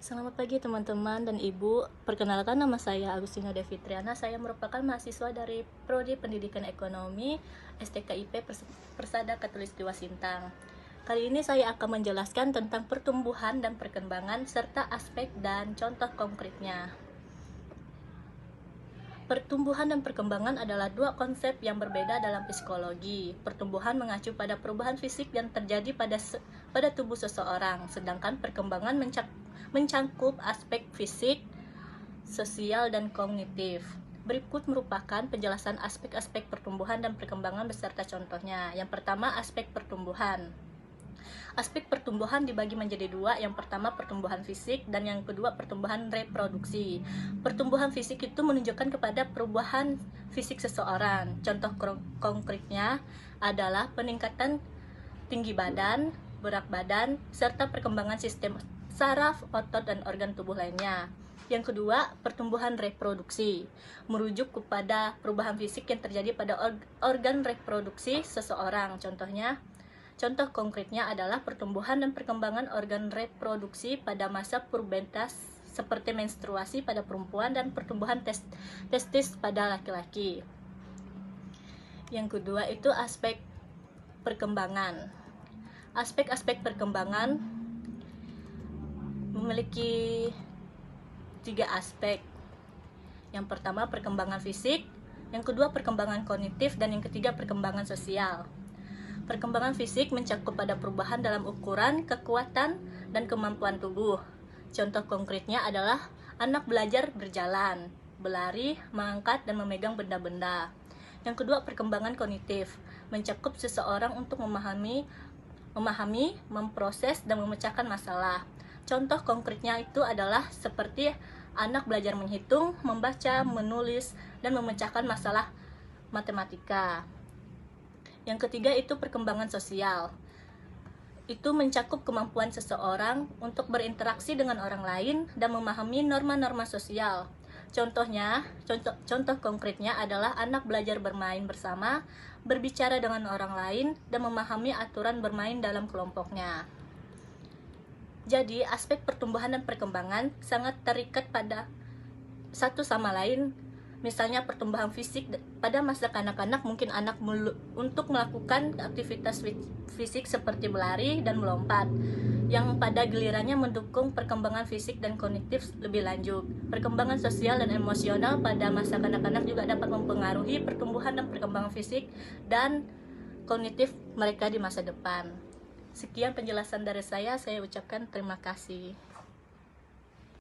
Selamat pagi teman-teman dan ibu. Perkenalkan, nama saya Agustina Devitriana. Saya merupakan mahasiswa dari Prodi Pendidikan Ekonomi STKIP Persada Katulistiwa Sintang. Kali ini saya akan menjelaskan tentang pertumbuhan dan perkembangan serta aspek dan contoh konkretnya. Pertumbuhan dan perkembangan adalah dua konsep yang berbeda dalam psikologi. Pertumbuhan mengacu pada perubahan fisik yang terjadi pada tubuh seseorang, sedangkan perkembangan mencangkup aspek fisik, sosial, dan kognitif. Berikut merupakan penjelasan aspek-aspek pertumbuhan dan perkembangan beserta contohnya. Yang pertama, aspek pertumbuhan. Aspek pertumbuhan dibagi menjadi dua, yang pertama pertumbuhan fisik dan yang kedua pertumbuhan reproduksi. Pertumbuhan fisik itu menunjukkan kepada perubahan fisik seseorang. Contoh konkretnya adalah peningkatan tinggi badan, berat badan, serta perkembangan sistem saraf, otot, dan organ tubuh lainnya. Yang kedua, pertumbuhan reproduksi, merujuk kepada perubahan fisik yang terjadi pada organ reproduksi seseorang. Contoh konkretnya adalah pertumbuhan dan perkembangan organ reproduksi pada masa pubertas seperti menstruasi pada perempuan dan pertumbuhan testis pada laki-laki. Yang kedua itu aspek perkembangan. Aspek-aspek perkembangan memiliki 3 aspek. Yang pertama perkembangan fisik, yang kedua perkembangan kognitif, dan yang ketiga perkembangan sosial. Perkembangan fisik mencakup pada perubahan dalam ukuran, kekuatan, dan kemampuan tubuh. Contoh konkretnya adalah anak belajar berjalan, berlari, mengangkat, dan memegang benda-benda. Yang kedua, perkembangan kognitif mencakup seseorang untuk memahami, memproses, dan memecahkan masalah. Contoh konkretnya itu adalah seperti anak belajar menghitung, membaca, menulis, dan memecahkan masalah matematika. Yang ketiga itu perkembangan sosial. Itu mencakup kemampuan seseorang untuk berinteraksi dengan orang lain dan memahami norma-norma sosial. Contoh konkretnya adalah anak belajar bermain bersama, berbicara dengan orang lain, dan memahami aturan bermain dalam kelompoknya. Jadi, aspek pertumbuhan dan perkembangan sangat terikat pada satu sama lain. Misalnya pertumbuhan fisik pada masa kanak-kanak, mungkin anak untuk melakukan aktivitas fisik seperti berlari dan melompat, yang pada gilirannya mendukung perkembangan fisik dan kognitif lebih lanjut. Perkembangan sosial dan emosional pada masa kanak-kanak juga dapat mempengaruhi pertumbuhan dan perkembangan fisik dan kognitif mereka di masa depan. Sekian penjelasan dari saya ucapkan terima kasih.